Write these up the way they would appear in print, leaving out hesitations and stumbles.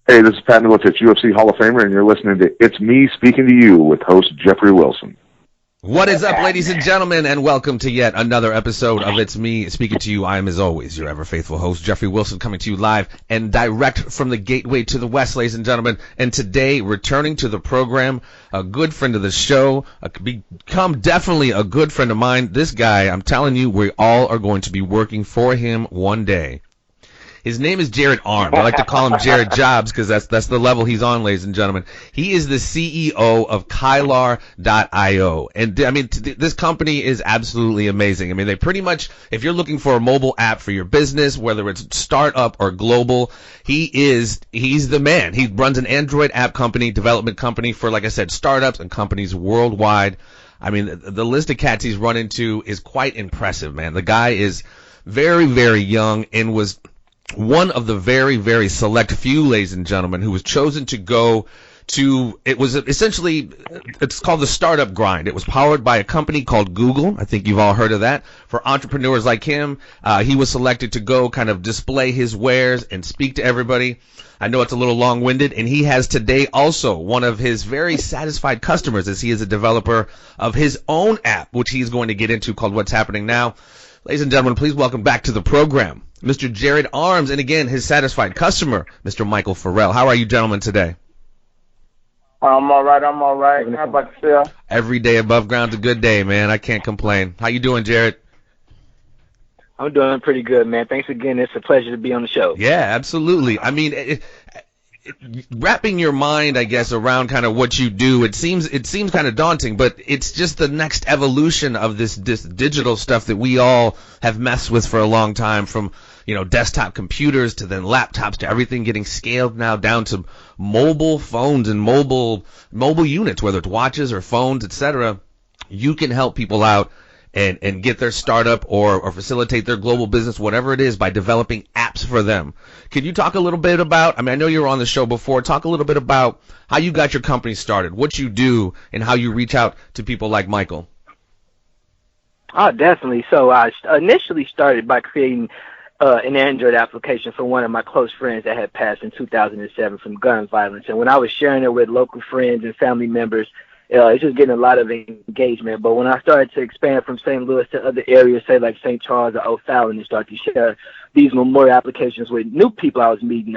Hey, this is Pat Miletich, UFC Hall of Famer, and you're listening to It's Me Speaking to You with host Jeffrey Wilson. What is up, ladies and gentlemen, and welcome to yet another episode of It's Me Speaking to You. I am, as always, your ever-faithful host, Jeffrey Wilson, coming to you live and direct from the gateway to the west, ladies and gentlemen. And today, returning to the program, a good friend of the show, become definitely a good friend of mine. This guy, I'm telling you, we all are going to be working for him one day. His name is Jared Arms. I like to call him Jared Jobs because that's the level he's on, ladies and gentlemen. He is the CEO of Kylar.io. And, I mean, this company is absolutely amazing. I mean, they pretty much, if you're looking for a mobile app for your business, whether it's startup or global, he's the man. He runs an Android app company, development company for, like I said, startups and companies worldwide. I mean, the list of cats he's run into is quite impressive, man. The guy is very, very young and was one of the very, very select few, ladies and gentlemen, who was chosen to go to, it was essentially, it's called the Startup Grind. It was powered by a company called Google. I think you've all heard of that. For entrepreneurs like him, he was selected to go kind of display his wares and speak to everybody. I know it's a little long-winded, and he has today also one of his very satisfied customers, as he is a developer of his own app, which he's going to get into, called What's Happening Now. Ladies and gentlemen, please welcome back to the program Mr. Jared Arms, and again, his satisfied customer, Mr. Michael Farrell. How are you gentlemen today? I'm all right. How about yourself? Every day above ground's a good day, man. I can't complain. How you doing, Jared? I'm doing pretty good, man. Thanks again. It's a pleasure to be on the show. Yeah, absolutely. I mean, wrapping your mind, I guess, around kind of what you do, it seems kind of daunting, but it's just the next evolution of this digital stuff that we all have messed with for a long time, from desktop computers to then laptops to everything getting scaled now down to mobile phones and mobile units, whether it's watches or phones, etc. You can help people out and get their startup or facilitate their global business, whatever it is, by developing apps for them. Can you talk a little bit about, I know you were on the show before, talk a little bit about how you got your company started, what you do, and how you reach out to people like Michael? Oh, definitely. So I initially started by creating an Android application for one of my close friends that had passed in 2007 from gun violence. And when I was sharing it with local friends and family members, it's just getting a lot of engagement. But when I started to expand from St. Louis to other areas, say like St. Charles or O'Fallon, and start to share these memorial applications with new people I was meeting,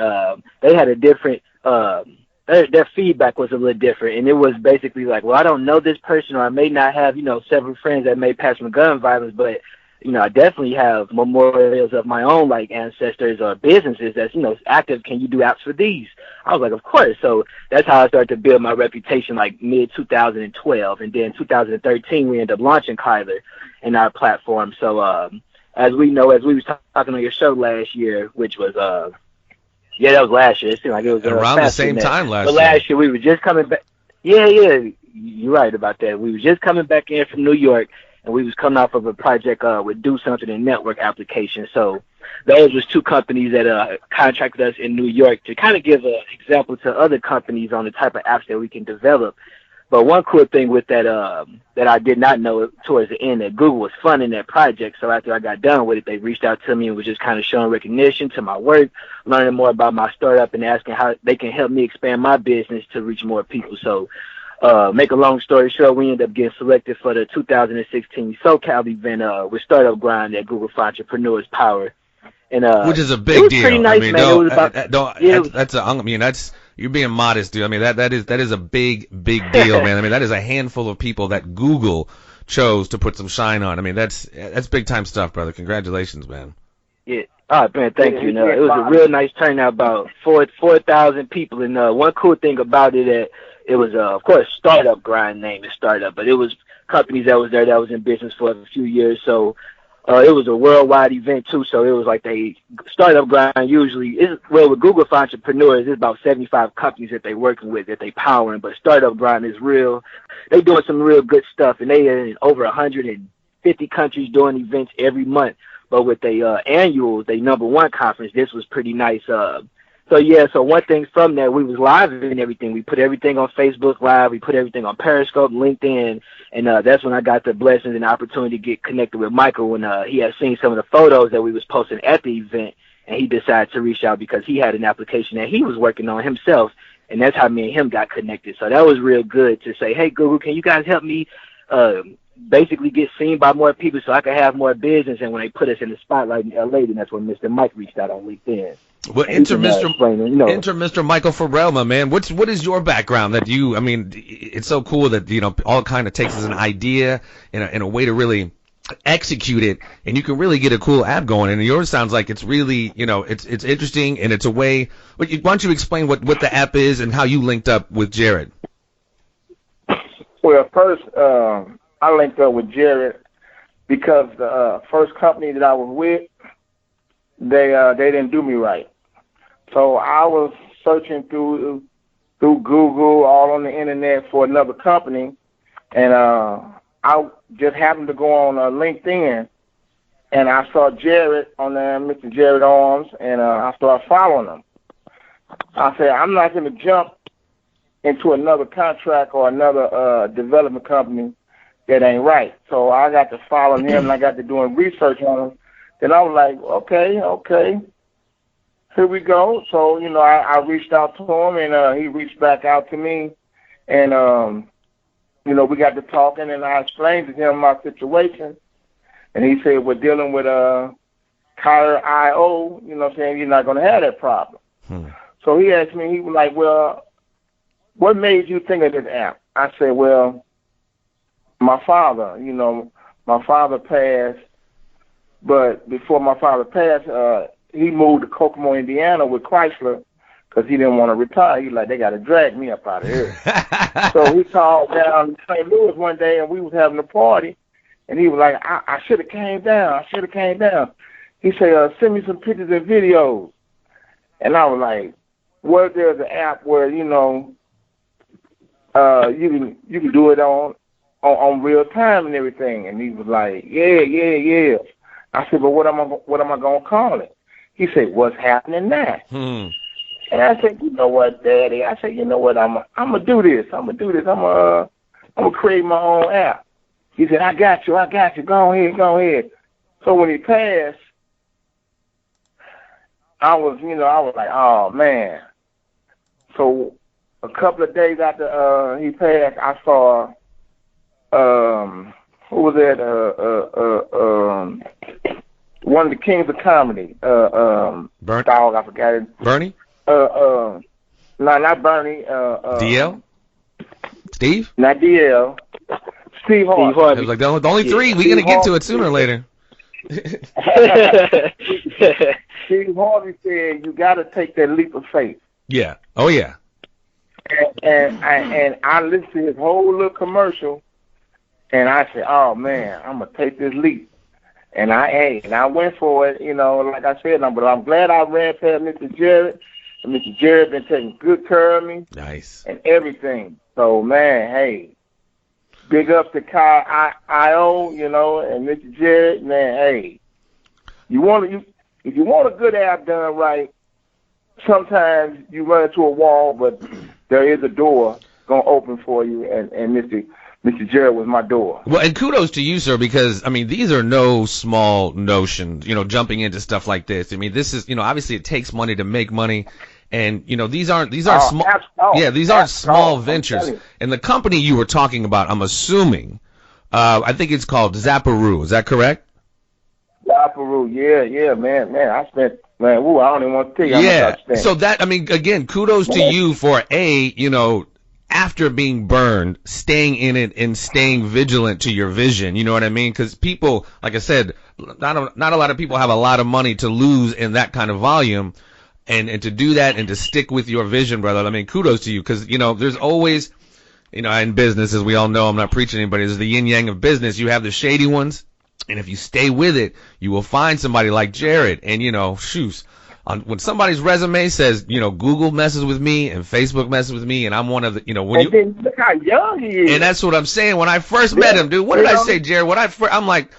they had a different, their feedback was a little different. And it was basically like, well, I don't know this person, or I may not have, several friends that may pass from gun violence, but I definitely have memorials of my own, like ancestors or businesses that's, active. Can you do apps for these? I was like, of course. So that's how I started to build my reputation, like mid-2012. And then 2013, we ended up launching Kylar in our platform. So as we was talking on your show last year, which was, that was last year. It seemed like it was around the same time last year. But last year we were just coming back. Yeah, you're right about that. We were just coming back in from New York. And we was coming off of a project with Do Something and Network application. So those was two companies that contracted us in New York to kind of give an example to other companies on the type of apps that we can develop. But one cool thing with that that I did not know towards the end, that Google was funding that project. So after I got done with it, they reached out to me and was just kind of showing recognition to my work, learning more about my startup, and asking how they can help me expand my business to reach more people. So make a long story short, we ended up getting selected for the 2016 SoCal event with Startup Grind at Google for Entrepreneurs Power. And which is a big deal. Pretty nice, that's you're being modest, dude. I mean, that is a big deal, man. I mean, that is a handful of people that Google chose to put some shine on. I mean, that's big time stuff, brother. Congratulations, man. Yeah. All right, man. Thank you. It was a real nice turnout, about 4,000 people. And one cool thing about it, it was, of course, Startup Grind, name is Startup, but it was companies that was there that was in business for a few years. So it was a worldwide event too. So it was like Startup Grind usually with Google for Entrepreneurs, it's about 75 companies that they working with, that they powering. But Startup Grind is real. They doing some real good stuff, and they are in over 150 countries doing events every month. But with their their #1 conference, this was pretty nice. So one thing from that, we was live and everything. We put everything on Facebook Live. We put everything on Periscope, LinkedIn, and that's when I got the blessings and opportunity to get connected with Michael when he had seen some of the photos that we was posting at the event. and he decided to reach out because he had an application that he was working on himself, and that's how me and him got connected. So that was real good to say, hey, Google, can you guys help me basically get seen by more people so I can have more business? And when they put us in the spotlight in LA, then that's when Mr. Mike reached out on LinkedIn. Well, enter Mr. Michael Farrell, my man. What is your background that you? I mean, it's so cool that all it kind of takes is an idea and a way to really execute it, and you can really get a cool app going. And yours sounds like it's really, it's interesting, and it's a way. Why don't you explain what the app is and how you linked up with Jared? Well, first, I linked up with Jared because the first company that I was with, they didn't do me right. So I was searching through Google, all on the internet for another company, and I just happened to go on LinkedIn, and I saw Jared on there, Mr. Jared Arms, and I started following him. I said, I'm not going to jump into another contract or another development company that ain't right. So I got to following him, and I got to doing research on him. Then I was like, okay, here we go. So, I reached out to him, and he reached back out to me, and, we got to talking, and I explained to him my situation, and he said, we're dealing with Kyle.io, saying you're not going to have that problem. So he asked me, he was like, well, what made you think of this app? I said, well, my father, my father passed, but before my father passed, he moved to Kokomo, Indiana with Chrysler because he didn't want to retire. He like, they got to drag me up out of here. So he called down to St. Louis one day, and we was having a party, and he was like, I should have came down. He said, send me some pictures and videos. And I was like, well, there's an app where, you can do it on real time and everything. And he was like, yeah. I said, but what am I going to call it? He said, what's happening now? And I said, you know what, Daddy? I said, you know what? I'm gonna do this. I'm gonna create my own app. He said, I got you. Go ahead. So when he passed, I was like, oh man. So a couple of days after he passed, I saw who was that? One of the kings of comedy. Dog, I forgot it. Bernie? No, not Bernie. DL? Steve? Not DL. Steve Harvey. It was like the only three. We're going to get to it sooner or later. Steve Harvey said, you got to take that leap of faith. Yeah. Oh, yeah. And I listened to his whole little commercial, and I said, oh, man, I'm going to take this leap. And I went for it, like I said, but I'm glad I ran past Mr. Jared. And Mr. Jared been taking good care of me. Nice. And everything. So, man, hey, big up to Kyle.io, and Mr. Jared, man, hey. If you want a good app done right, sometimes you run into a wall, but there is a door going to open for you, and Mr. Jared was my door. Well, and kudos to you, sir, because, these are no small notions, jumping into stuff like this. This is, obviously it takes money to make money. And, these aren't small. These aren't small ventures. And the company you were talking about, I'm assuming, I think it's called Zapparoo. Is that correct? Zapparoo, yeah, man. I spent, I don't even want to tell you how much I spent. So that, again, kudos to you for after being burned, staying in it and staying vigilant to your vision. You know what I mean? Because people, like I said, not a lot of people have a lot of money to lose in that kind of volume. And to do that and to stick with your vision, brother, kudos to you. Because, there's always, in business, as we all know, I'm not preaching anybody, there's the yin-yang of business. You have the shady ones. And if you stay with it, you will find somebody like Jared. And, when somebody's resume says, Google messes with me and Facebook messes with me, and I'm one of the, then look how young he is. And that's what I'm saying. When I first met him, dude, what did I say, Jared? I'm like,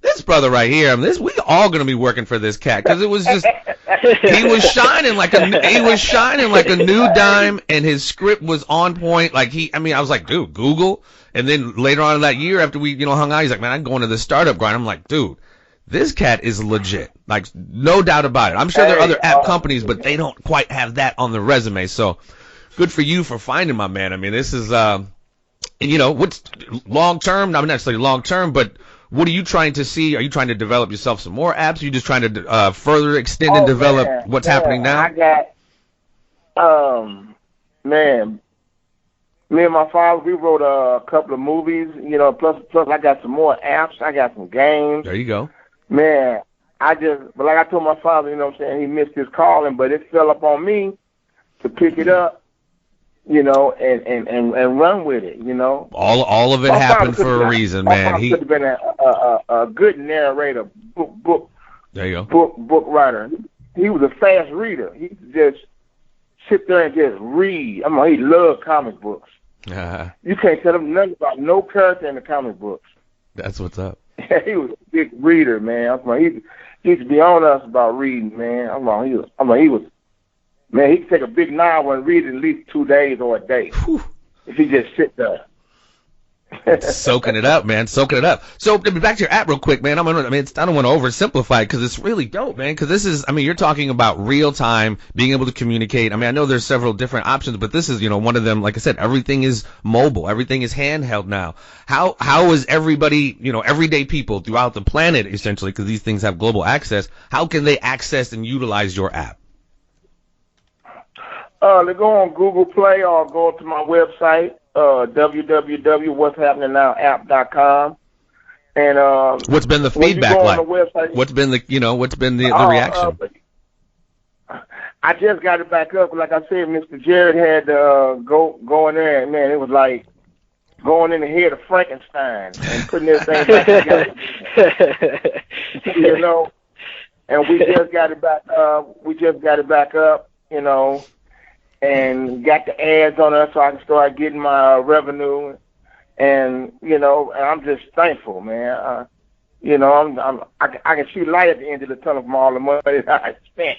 this brother right here, we all gonna be working for this cat, because it was just he was shining like a new dime, and his script was on point. Like I was like, dude, Google. And then later on in that year, after we hung out, he's like, man, I'm going to the startup grind. I'm like, dude, this cat is legit. Like, no doubt about it. I'm sure there are other app companies, but they don't quite have that on the resume. So good for you for finding my man. I mean, this is, what's long term? Not necessarily long term, but what are you trying to see? Are you trying to develop yourself some more apps? Are you just trying to further extend and develop what's happening now? I got, man, me and my father, we wrote a couple of movies, plus I got some more apps. I got some games. There you go. Man, but like I told my father, he missed his calling, but it fell upon me to pick it up, and run with it, All of it happened for a reason, man. He could have been a good narrator, book. There you go. Book writer. He was a fast reader. He could just sit there and just read. He loved comic books. You can't tell him nothing about no character in the comic books. That's what's up. He was a big reader, man. He used to be on us about reading, man. Man, he could take a big novel and read it at least 2 days or a day. Whew. If he just sit there. Soaking it up, man. Soaking it up. So back to your app real quick, man. I don't want to oversimplify it because it's really dope, man. Because this is, you're talking about real time, being able to communicate. I know there's several different options, but this is, one of them. Like I said, everything is mobile. Everything is handheld now. How is everybody, everyday people throughout the planet, essentially, because these things have global access, how can they access and utilize your app? They go on Google Play or go to my website, www.whatshappeningnowApp.com. And what's been the feedback like? Website, what's been the reaction? I just got it back up. Like I said, Mr. Jared had go in there, and man, it was like going in the head of Frankenstein and putting everything back together. And we just got it back. Up. And got the ads on us so I can start getting my revenue, and I'm just thankful, man. I can see light at the end of the tunnel from all the money that I spent.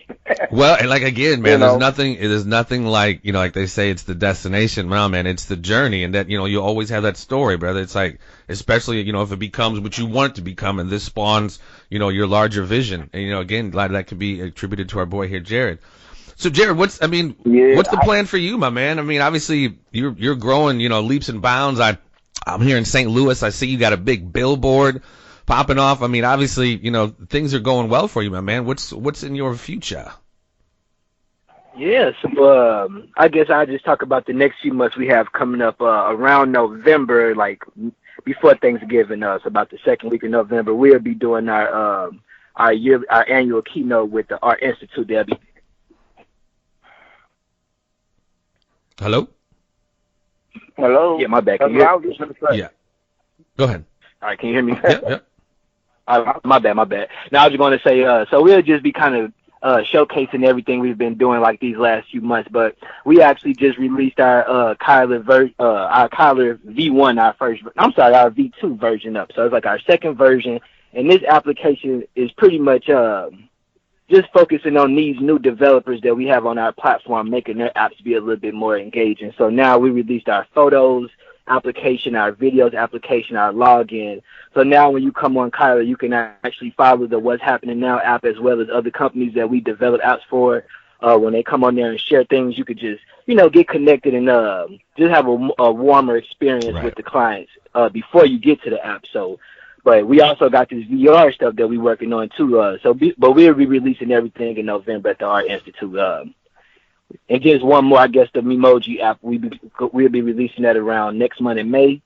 Well, and like again, man, there's nothing like like they say it's the destination, man. It's the journey, and that you always have that story, brother. It's like, especially if it becomes what you want it to become, and this spawns your larger vision, and again, a lot of that could be attributed to our boy here, Jared. So Jared, what's the plan for you, my man? Obviously you're growing, leaps and bounds. I'm here in St. Louis. I see you got a big billboard popping off. Obviously, things are going well for you, my man. What's in your future? Yeah, so I guess I'll just talk about the next few months we have coming up around November, like before Thanksgiving, so about the second week of November. We'll be doing our annual keynote with the Art Institute. There'll be Hello? Yeah, my bad. Can you hear me? Yeah. Go ahead. All right, can you hear me? Yeah. My bad. Now, I was going to say, so we'll just be kind of showcasing everything we've been doing like these last few months, but we actually just released our Kyler V1, our V2 version up. So it's like our second version, and this application is pretty much just focusing on these new developers that we have on our platform, making their apps be a little bit more engaging. So now we released our photos application, our videos application, our login. So now when you come on Kyler, you can actually follow the What's Happening Now app as well as other companies that we develop apps for. When they come on there and share things, you could just, get connected and just have a warmer experience with the clients before you get to the app. So, but we also got this VR stuff that we're working on too. But we'll be releasing everything in November at the Art Institute. And just one more, I guess, the Memoji app. We'll be releasing that around next month in May.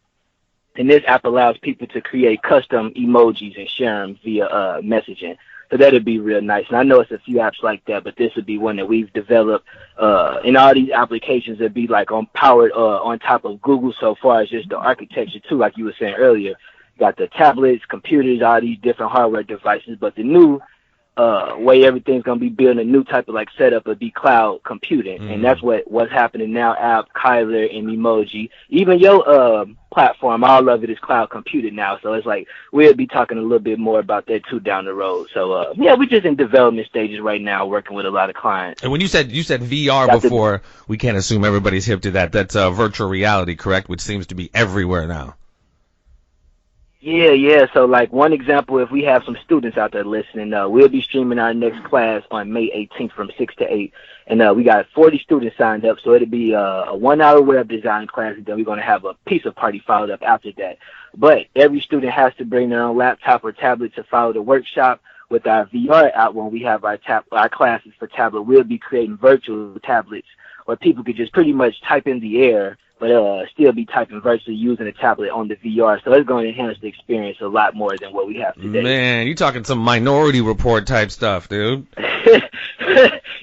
And this app allows people to create custom emojis and share them via messaging. So that'd be real nice. And I know it's a few apps like that, but this would be one that we've developed. And all these applications would be like powered on top of Google so far as just the architecture too, like you were saying earlier. Got the tablets, computers, all these different hardware devices, but the new way everything's gonna be built, a new type of like setup would be cloud computing, and that's what's happening now. App, Kyler, and Memoji, even your platform, all of it is cloud computing now. So it's like we'll be talking a little bit more about that too down the road. So yeah, we're just in development stages right now, working with a lot of clients. And when you said VR before, we can't assume everybody's hip to that. That's virtual reality, correct? Which seems to be everywhere now. Yeah. So, like, one example, if we have some students out there listening, we'll be streaming our next class on May 18th from 6 to 8. And we got 40 students signed up, so it'll be a 1-hour web design class, and then we're going to have a pizza party followed up after that. But every student has to bring their own laptop or tablet to follow the workshop. With our VR out, when we have our classes for tablet, we'll be creating virtual tablets where people could just pretty much type in the air, but still be typing virtually using a tablet on the VR. So it's going to enhance the experience a lot more than what we have today. Man, you talking some Minority Report type stuff, dude.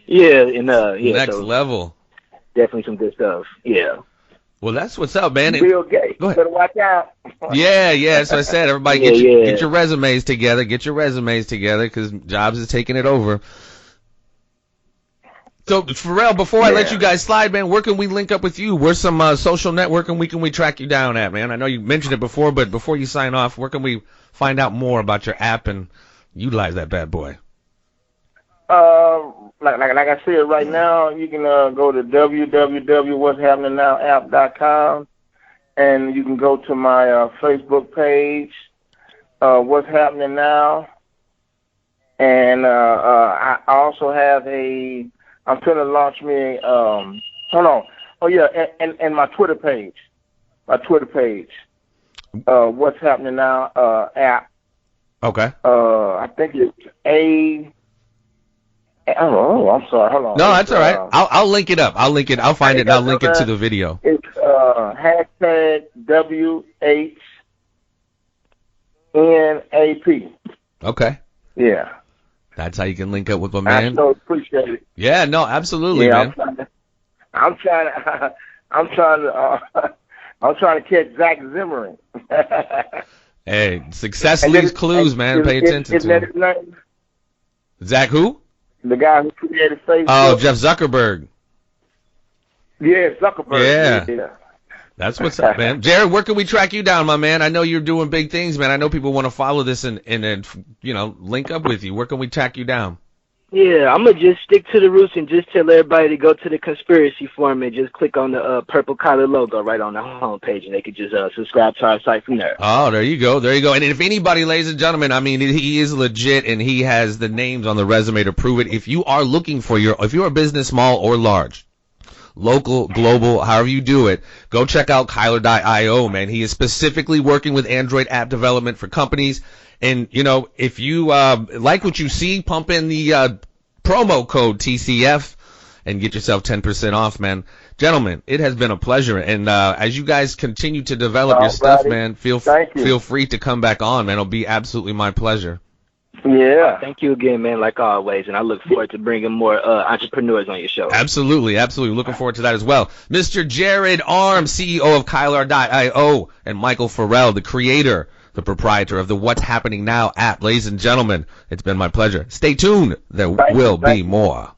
Yeah. Next so level. Definitely some good stuff. Yeah. Well, that's what's up, man. Bill Gates. Go ahead. Better watch out. Yeah. So I said, everybody get your resumes together. Get your resumes together, because Jobs is taking it over. So, Farrell, before I let you guys slide, man, where can we link up with you? Where's some social networking can we track you down at, man? I know you mentioned it before, but before you sign off, where can we find out more about your app and utilize that bad boy? Like I said, right now, you can go to www.whatshappeningnowApp.com, and you can go to my Facebook page, What's Happening Now, and I also have I'm trying to launch me and my Twitter page, What's Happening Now app. Okay. I think it's I'm sorry. Hold on. No, that's all right. I'll link it up. I'll find it and I'll link it to the video. It's hashtag WHNAP. Okay. Yeah. That's how you can link up with my man. I so appreciate it. Yeah, no, absolutely, man. I'm trying to catch Zach Zimmerman. Hey, success leaves clues, man. Pay attention to him. Zach who? The guy who created Facebook. Oh, Jeff Zuckerberg. Yeah, Zuckerberg. Yeah. That's what's up, man. Jared, where can we track you down, my man? I know you're doing big things, man. I know people want to follow this and link up with you. Where can we track you down? Yeah, I'm going to just stick to the roots and just tell everybody to go to the conspiracy forum and just click on the purple collar logo right on the homepage, and they could just subscribe to our site from there. Oh, there you go. And if anybody, ladies and gentlemen, I mean, he is legit, and he has the names on the resume to prove it. If you are looking for if you're a business, small or large, local, global, however you do it, go check out Kyler.io, man. He is specifically working with Android app development for companies. And, if you like what you see, pump in the promo code TCF and get yourself 10% off, man. Gentlemen, it has been a pleasure. And as you guys continue to develop your stuff, man, feel free to come back on, man. It'll be absolutely my pleasure. Yeah. Thank you again, man, like always. And I look forward to bringing more entrepreneurs on your show. Absolutely. Looking forward to that as well. Mr. Jared Arms, CEO of Kyler.io, and Michael Farrell, the creator, the proprietor of the What's Happening Now app. Ladies and gentlemen, it's been my pleasure. Stay tuned. There will be more.